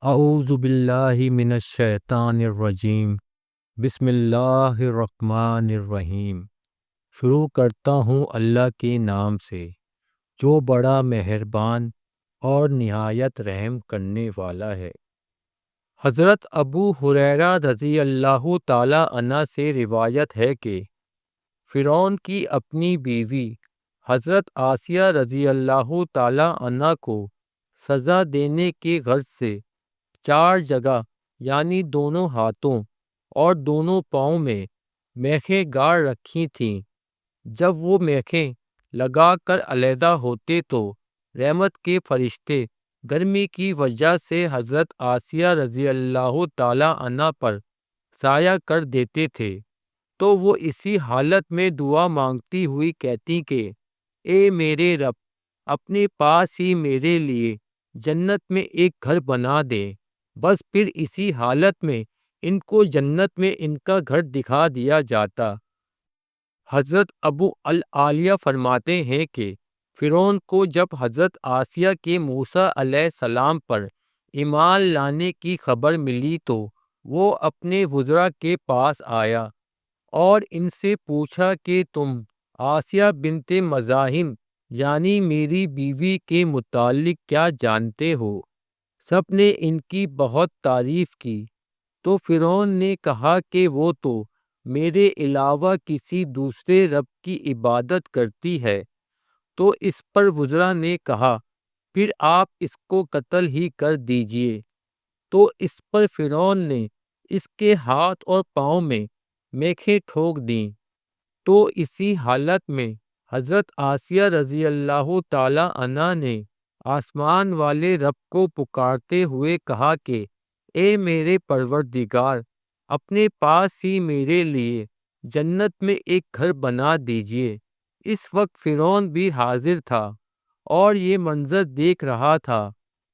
اعوذ باللہ من الشیطان الرجیم۔ بسم اللہ الرحمن الرحیم۔ شروع کرتا ہوں اللہ کے نام سے جو بڑا مہربان اور نہایت رحم کرنے والا ہے۔ حضرت ابو ہریرہ رضی اللہ تعالی عنہ سے روایت ہے کہ فرعون کی اپنی بیوی حضرت آسیہ رضی اللہ تعالی عنہ کو سزا دینے کے غرض سے 4 جگہ یعنی دونوں ہاتھوں اور دونوں پاؤں میں میخیں گاڑ رکھی تھیں۔ جب وہ میخیں لگا کر علیحدہ ہوتے تو رحمت کے فرشتے گرمی کی وجہ سے حضرت آسیہ رضی اللہ تعالی عنہ پر سایہ کر دیتے تھے، تو وہ اسی حالت میں دعا مانگتی ہوئی کہتی کہ اے میرے رب، اپنے پاس ہی میرے لیے جنت میں ایک گھر بنا دے۔ بس پھر اسی حالت میں ان کو جنت میں ان کا گھر دکھا دیا جاتا۔ حضرت ابو العالیہ فرماتے ہیں کہ فرعون کو جب حضرت آسیہ کے موسیٰ علیہ السلام پر ایمان لانے کی خبر ملی تو وہ اپنے وزراء کے پاس آیا اور ان سے پوچھا کہ تم آسیہ بنت مزاحم یعنی میری بیوی کے متعلق کیا جانتے ہو؟ سب نے ان کی بہت تعریف کی، تو فرعون نے کہا کہ وہ تو میرے علاوہ کسی دوسرے رب کی عبادت کرتی ہے۔ تو اس پر وزراء نے کہا پھر آپ اس کو قتل ہی کر دیجئے۔ تو اس پر فرعون نے اس کے ہاتھ اور پاؤں میں میخیں ٹھوک دیں۔ تو اسی حالت میں حضرت آسیہ رضی اللہ تعالی عنہ نے آسمان والے رب کو پکارتے ہوئے کہا کہ اے میرے پروردگار، اپنے پاس ہی میرے لیے جنت میں ایک گھر بنا دیجئے۔ اس وقت فرعون بھی حاضر تھا اور یہ منظر دیکھ رہا تھا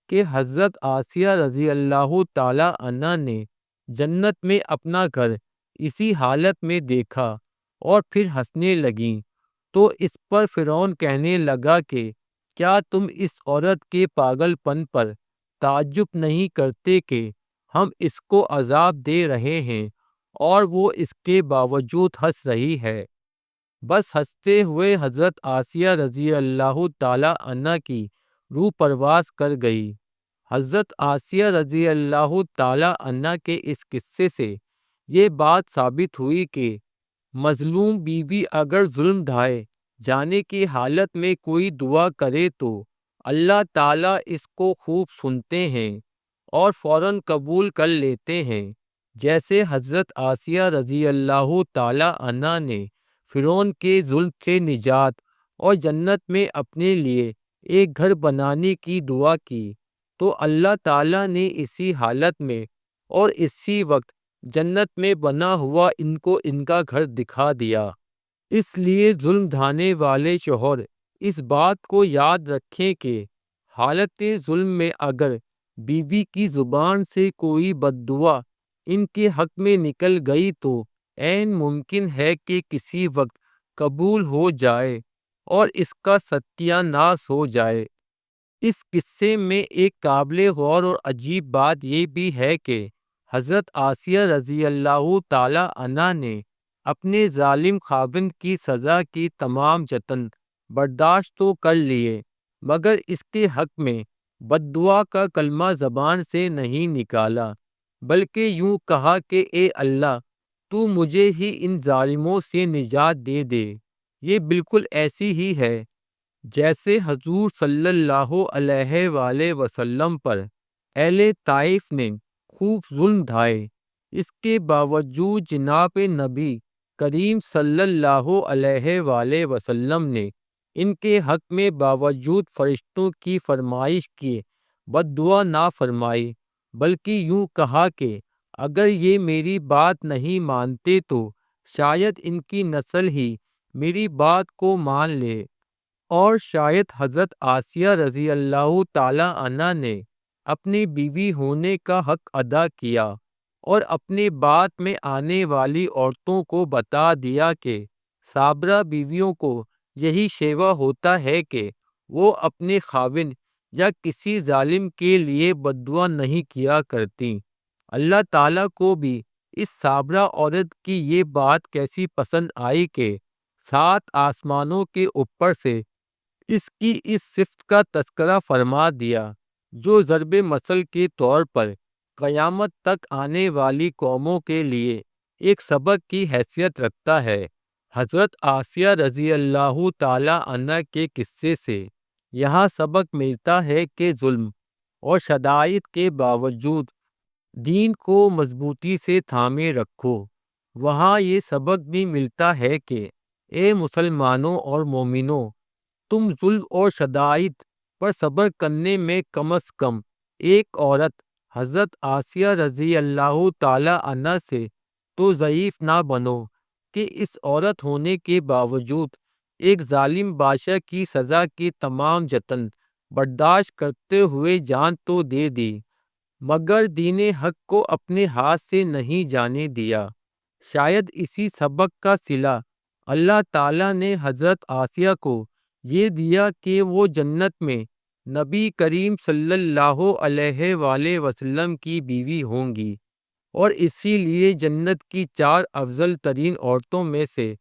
کہ حضرت آسیہ رضی اللہ تعالی عنہ نے جنت میں اپنا گھر اسی حالت میں دیکھا اور پھر ہنسنے لگیں۔ تو اس پر فرعون کہنے لگا کہ کیا تم اس عورت کے پاگل پن پر تعجب نہیں کرتے کہ ہم اس کو عذاب دے رہے ہیں اور وہ اس کے باوجود ہنس رہی ہے؟ بس ہنستے ہوئے حضرت آسیہ رضی اللہ تعالی عنہ کی روح پرواز کر گئی۔ حضرت آسیہ رضی اللہ تعالی عنہ کے اس قصے سے یہ بات ثابت ہوئی کہ مظلوم بیوی اگر ظلم ڈھائے جانے کی حالت میں کوئی دعا کرے تو اللہ تعالیٰ اس کو خوب سنتے ہیں اور فوراً قبول کر لیتے ہیں، جیسے حضرت آسیہ رضی اللہ تعالی عنہ نے فرعون کے ظلم سے نجات اور جنت میں اپنے لیے ایک گھر بنانے کی دعا کی، تو اللہ تعالیٰ نے اسی حالت میں اور اسی وقت جنت میں بنا ہوا ان کو ان کا گھر دکھا دیا۔ اس لیے ظلم ڈھانے والے شوہر اس بات کو یاد رکھیں کہ حالت ظلم میں اگر بیوی کی زبان سے کوئی بد دعا ان کے حق میں نکل گئی تو عین ممکن ہے کہ کسی وقت قبول ہو جائے اور اس کا ستیہ ناش ہو جائے۔ اس قصے میں ایک قابل غور اور عجیب بات یہ بھی ہے کہ حضرت آسیہ رضی اللہ تعالی عنہ نے اپنے ظالم خاوند کی سزا کی تمام جتن برداشت تو کر لیے، مگر اس کے حق میں بد دعا کا کلمہ زبان سے نہیں نکالا، بلکہ یوں کہا کہ اے اللہ، تو مجھے ہی ان ظالموں سے نجات دے دے۔ یہ بالکل ایسی ہی ہے جیسے حضور صلی اللہ علیہ وآلہ وسلم پر اہل طائف نے خوب ظلم ڈھائے، اس کے باوجود جناب نبی کریم صلی اللہ علیہ وآلہ وسلم نے ان کے حق میں باوجود فرشتوں کی فرمائش کیے بد دعا نہ فرمائی، بلکہ یوں کہا کہ اگر یہ میری بات نہیں مانتے تو شاید ان کی نسل ہی میری بات کو مان لے۔ اور شاید حضرت آسیہ رضی اللہ تعالی عنہ نے اپنی بیوی ہونے کا حق ادا کیا اور اپنے بعد میں آنے والی عورتوں کو بتا دیا کہ صابرہ بیویوں کو یہی شیوہ ہوتا ہے کہ وہ اپنے خاوند یا کسی ظالم کے لیے بد دعا نہیں کیا کرتیں۔ اللہ تعالیٰ کو بھی اس صابرہ عورت کی یہ بات کیسی پسند آئی کہ 7 آسمانوں کے اوپر سے اس کی اس صفت کا تذکرہ فرما دیا، جو ضرب مثل کے طور پر قیامت تک آنے والی قوموں کے لیے ایک سبق کی حیثیت رکھتا ہے۔ حضرت آسیہ رضی اللہ تعالی عنہ کے قصے سے یہاں سبق ملتا ہے کہ ظلم اور شدائد کے باوجود دین کو مضبوطی سے تھامے رکھو۔ وہاں یہ سبق بھی ملتا ہے کہ اے مسلمانوں اور مومنوں، تم ظلم اور شدائد پر صبر کرنے میں کم از کم ایک عورت حضرت آسیہ رضی اللہ تعالی عنہ سے تو ضعیف نہ بنو کہ اس عورت ہونے کے باوجود ایک ظالم بادشاہ کی سزا کے تمام جتن برداشت کرتے ہوئے جان تو دے دی، مگر دین حق کو اپنے ہاتھ سے نہیں جانے دیا۔ شاید اسی سبق کا صلہ اللہ تعالیٰ نے حضرت آسیہ کو یہ دیا کہ وہ جنت میں نبی کریم صلی اللہ علیہ وآلہ وسلم کی بیوی ہوں گی، اور اسی لیے جنت کی 4 افضل ترین عورتوں میں سے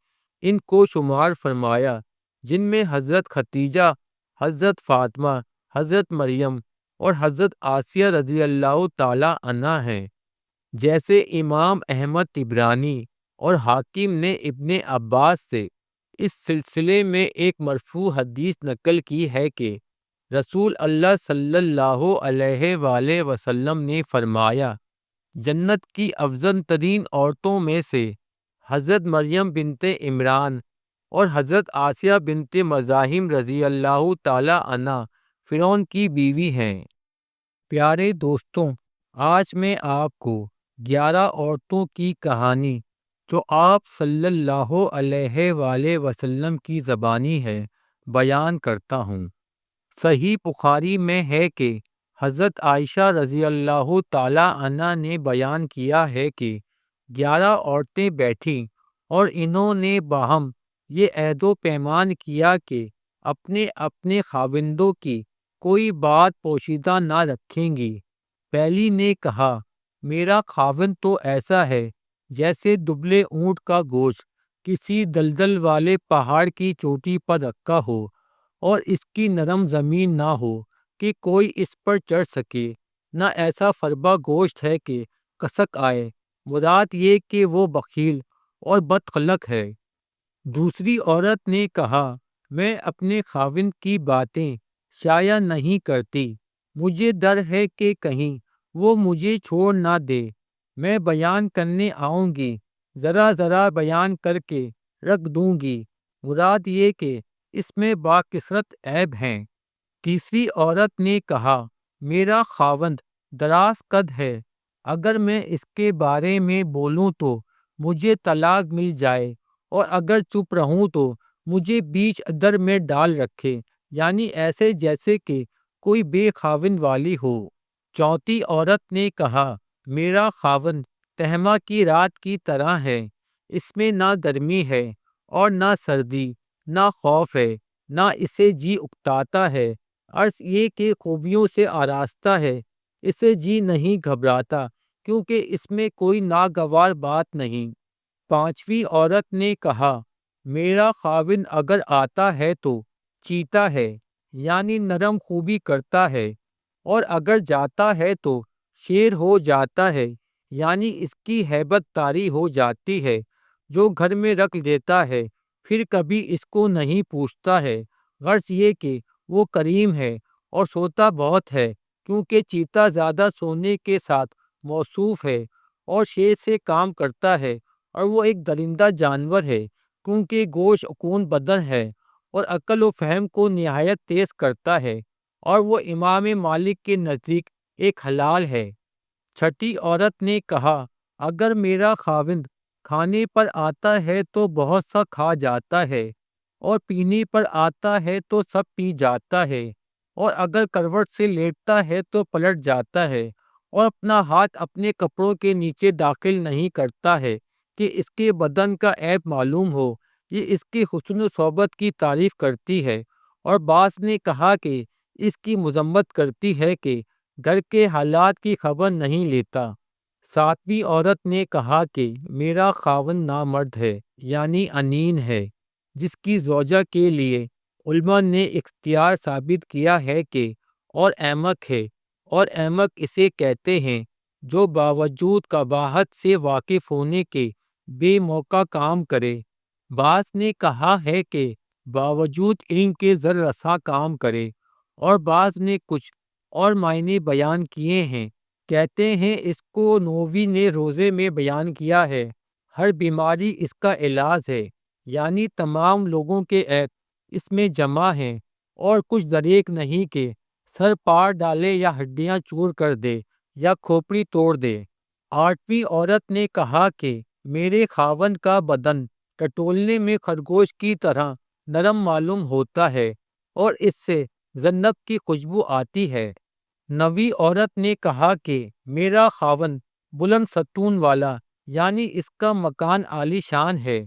ان کو شمار فرمایا، جن میں حضرت ختیجہ، حضرت فاطمہ، حضرت مریم اور حضرت آسیہ رضی اللہ تعالی عنہ ہیں۔ جیسے امام احمد طبرانی اور حاکم نے ابن عباس سے اس سلسلے میں ایک مرفوع حدیث نقل کی ہے کہ رسول اللہ صلی اللہ علیہ وآلہ وسلم نے فرمایا، جنت کی افضل ترین عورتوں میں سے حضرت مریم بنت عمران اور حضرت آسیہ بنت مزاحم رضی اللہ تعالی عنہ فرعون کی بیوی ہیں۔ پیارے دوستوں، آج میں آپ کو 11 عورتوں کی کہانی جو آپ صلی اللہ علیہ وآلہ وسلم کی زبانی ہے بیان کرتا ہوں۔ صحیح بخاری میں ہے کہ حضرت عائشہ رضی اللہ تعالی عنہ نے بیان کیا ہے کہ 11 عورتیں بیٹھیں اور انہوں نے باہم یہ عہد و پیمان کیا کہ اپنے اپنے خاوندوں کی کوئی بات پوشیدہ نہ رکھیں گی۔ پہلی نے کہا، میرا خاوند تو ایسا ہے جیسے دبلے اونٹ کا گوشت کسی دلدل والے پہاڑ کی چوٹی پر رکھا ہو اور اس کی نرم زمین نہ ہو کہ کوئی اس پر چڑھ سکے، نہ ایسا فربا گوشت ہے کہ کسک آئے، مراد یہ کہ وہ بخیل اور بدخلق ہے۔ دوسری عورت نے کہا، میں اپنے خاوند کی باتیں شائع نہیں کرتی، مجھے ڈر ہے کہ کہیں وہ مجھے چھوڑ نہ دے، میں بیان کرنے آؤں گی، ذرا ذرا بیان کر کے رکھ دوں گی، مراد یہ کہ اس میں باکثرت عیب ہیں۔ تیسری عورت نے کہا، میرا خاوند دراز قد ہے، اگر میں اس کے بارے میں بولوں تو مجھے طلاق مل جائے، اور اگر چپ رہوں تو مجھے بیچ در میں ڈال رکھے، یعنی ایسے جیسے کہ کوئی بے خاوند والی ہو۔ چوتھی عورت نے کہا، میرا خاوند تہمہ کی رات کی طرح ہے، اس میں نہ گرمی ہے اور نہ سردی، نہ خوف ہے، نہ اسے جی اکتاتا ہے، عرض یہ کہ خوبیوں سے آراستہ ہے، اسے جی نہیں گھبراتا کیونکہ اس میں کوئی ناگوار بات نہیں۔ پانچویں عورت نے کہا، میرا خاوند اگر آتا ہے تو چیتا ہے، یعنی نرم خوبی کرتا ہے، اور اگر جاتا ہے تو شیر ہو جاتا ہے، یعنی اس کی ہیبت طاری ہو جاتی ہے، جو گھر میں رکھ لیتا ہے پھر کبھی اس کو نہیں پوچھتا ہے، غرض یہ کہ وہ کریم ہے اور سوتا بہت ہے، کیونکہ چیتا زیادہ سونے کے ساتھ موصوف ہے، اور شیر سے کام کرتا ہے، اور وہ ایک درندہ جانور ہے کیونکہ گوشت خون بدن ہے اور عقل و فہم کو نہایت تیز کرتا ہے، اور وہ امام مالک کے نزدیک ایک حلال ہے۔ چھٹی عورت نے کہا، اگر میرا خاوند کھانے پر آتا ہے تو بہت سا کھا جاتا ہے، اور پینے پر آتا ہے تو سب پی جاتا ہے، اور اگر کروٹ سے لیٹتا ہے تو پلٹ جاتا ہے، اور اپنا ہاتھ اپنے کپڑوں کے نیچے داخل نہیں کرتا ہے کہ اس کے بدن کا عیب معلوم ہو، یہ اس کی حسن و صحبت کی تعریف کرتی ہے۔ اور بعض نے کہا کہ اس کی مذمت کرتی ہے کہ گھر کے حالات کی خبر نہیں لیتا۔ ساتویں عورت نے کہا کہ میرا خاوند نامرد ہے، یعنی انین ہے، جس کی زوجہ کے لیے علماء نے اختیار ثابت کیا ہے کہ اور احمق ہے، اور احمق اسے کہتے ہیں جو باوجود قباحت سے واقف ہونے کے بے موقع کام کرے۔ بعض نے کہا ہے کہ باوجود علم کے زر رساں کام کرے، اور بعض نے کچھ اور معنی بیان کیے ہیں۔ کہتے ہیں اس کو نووی نے روزے میں بیان کیا ہے، ہر بیماری اس کا علاج ہے، یعنی تمام لوگوں کے عیب اس میں جمع ہیں، اور کچھ دریغ نہیں کہ سر پاڑ ڈالے یا ہڈیاں چور کر دے یا کھوپڑی توڑ دے۔ آٹھویں عورت نے کہا کہ میرے خاوند کا بدن ٹٹولنے میں خرگوش کی طرح نرم معلوم ہوتا ہے، اور اس سے جنت کی خوشبو آتی ہے۔ نویں عورت نے کہا کہ میرا خاوند بلند ستون والا، یعنی اس کا مکان عالی شان ہے،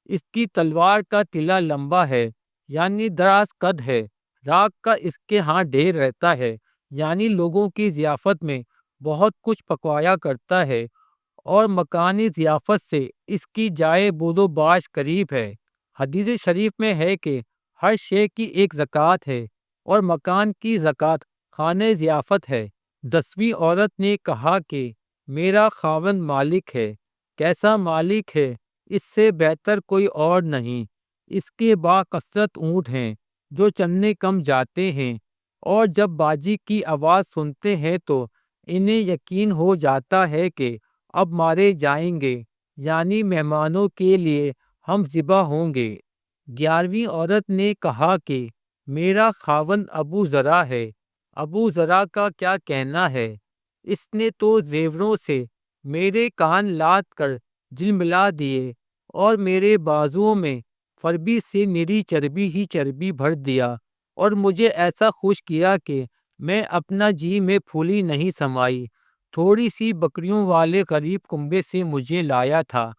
اس کی تلوار کا تلا لمبا ہے، یعنی دراز قد ہے، راگ کا اس کے ہاں ڈھیر رہتا ہے، یعنی لوگوں کی ضیافت میں بہت کچھ پکوایا کرتا ہے، اور مکانی ضیافت سے اس کی جائے بود و باش قریب ہے۔ حدیث شریف میں ہے کہ ہر شے کی ایک زکوٰۃ ہے، اور مکان کی زکوٰۃ خانہ ضیافت ہے۔ 10ویں عورت نے کہا کہ میرا خاوند مالک ہے، کیسا مالک ہے، اس سے بہتر کوئی اور نہیں، اس کے باکثرت اونٹ ہیں جو چلنے کم جاتے ہیں، اور جب باجی کی آواز سنتے ہیں تو انہیں یقین ہو جاتا ہے کہ اب مارے جائیں گے، یعنی مہمانوں کے لیے ہم ذبح ہوں گے۔ 11ویں عورت نے کہا کہ میرا خاوند ابو ذرا ہے۔ ابو ذرا کا کیا کہنا ہے، اس نے تو زیوروں سے میرے کان لاد کر جلملا دیے، اور میرے بازوؤں میں فربی سے نری چربی ہی چربی بھر دیا، اور مجھے ایسا خوش کیا کہ میں اپنا جی میں پھولی نہیں سمائی۔ تھوڑی سی بکریوں والے غریب کنبے سے مجھے لایا تھا،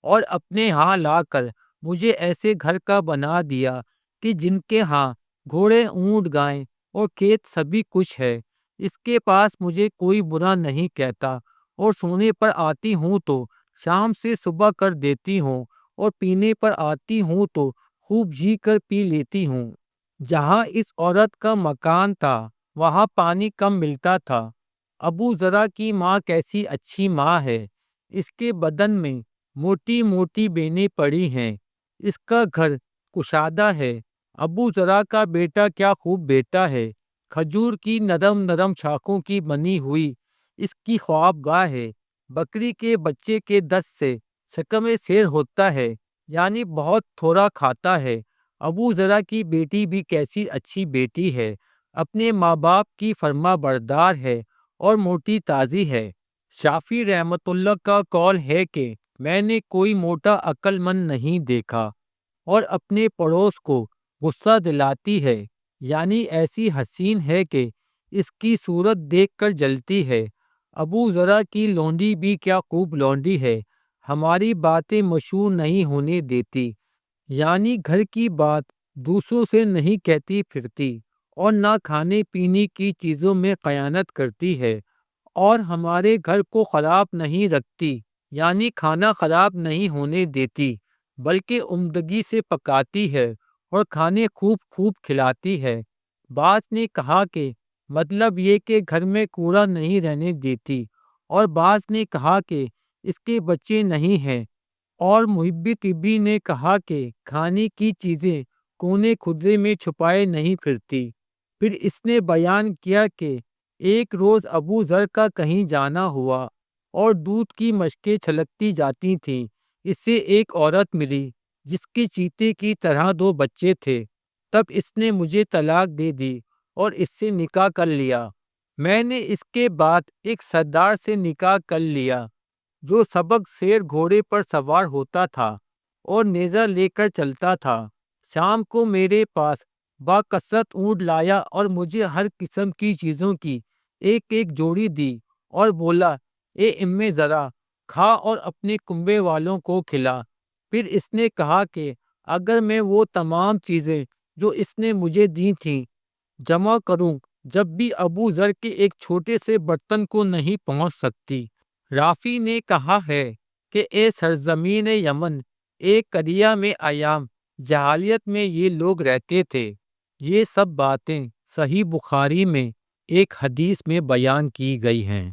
اور اپنے ہاں لا کر مجھے ایسے گھر کا بنا دیا کہ جن کے ہاں گھوڑے، اونٹ، گائیں اور کھیت سبھی کچھ ہے۔ اس کے پاس مجھے کوئی برا نہیں کہتا، اور سونے پر آتی ہوں تو شام سے صبح کر دیتی ہوں، اور پینے پر آتی ہوں تو خوب جی کر پی لیتی ہوں۔ جہاں اس عورت کا مکان تھا وہاں پانی کم ملتا تھا۔ ابو ذرا کی ماں کیسی اچھی ماں ہے، اس کے بدن میں موٹی موٹی بینیں پڑی ہیں، اس کا گھر کشادہ ہے۔ ابو ذرا کا بیٹا کیا خوب بیٹا ہے، کھجور کی نرم نرم شاخوں کی بنی ہوئی اس کی خواب گاہ ہے۔ بکری کے بچے کے دست سے شکم سیر ہوتا ہے، یعنی بہت تھوڑا کھاتا ہے۔ ابو ذرا کی بیٹی بھی کیسی اچھی بیٹی ہے، اپنے ماں باپ کی فرما بردار ہے اور موٹی تازی ہے۔ شافعی رحمۃ اللہ کا قول ہے کہ میں نے کوئی موٹا عقل مند نہیں دیکھا، اور اپنے پڑوس کو غصہ دلاتی ہے، یعنی ایسی حسین ہے کہ اس کی صورت دیکھ کر جلتی ہے۔ ابو ذرا کی لونڈی بھی کیا خوب لونڈی ہے، ہماری باتیں مشہور نہیں ہونے دیتی، یعنی گھر کی بات دوسروں سے نہیں کہتی پھرتی، اور نہ کھانے پینے کی چیزوں میں خیانت کرتی ہے، اور ہمارے گھر کو خراب نہیں رکھتی، یعنی کھانا خراب نہیں ہونے دیتی، بلکہ عمدگی سے پکاتی ہے اور کھانے خوب خوب کھلاتی ہے۔ بعض نے کہا کہ مطلب یہ کہ گھر میں کوڑا نہیں رہنے دیتی، اور بعض نے کہا کہ اس کے بچے نہیں ہیں، اور محب طبی نے کہا کہ کھانے کی چیزیں کونے کھدرے میں چھپائے نہیں پھرتی۔ پھر اس نے بیان کیا کہ ایک روز ابو ذر کا کہیں جانا ہوا، اور دودھ کی مشکیں چھلکتی جاتی تھیں۔ اس سے ایک عورت ملی جس کے چیتے کی طرح دو بچے تھے۔ تب اس نے مجھے طلاق دے دی اور اس سے نکاح کر لیا۔ میں نے اس کے بعد ایک سردار سے نکاح کر لیا جو سبک سیر گھوڑے پر سوار ہوتا تھا اور نیزہ لے کر چلتا تھا۔ شام کو میرے پاس باکثرت اونٹ لایا اور مجھے ہر قسم کی چیزوں کی ایک ایک جوڑی دی، اور بولا اے ام ذرا کھا اور اپنے کنبے والوں کو کھلا۔ پھر اس نے کہا کہ اگر میں وہ تمام چیزیں جو اس نے مجھے دی تھیں جمع کروں جب بھی ابو ذر کے ایک چھوٹے سے برتن کو نہیں پہنچ سکتی۔ رافی نے کہا ہے کہ اے سرزمین یمن، ایک قریہ میں ایام جہالیت میں یہ لوگ رہتے تھے۔ یہ سب باتیں صحیح بخاری میں ایک حدیث میں بیان کی گئی ہیں۔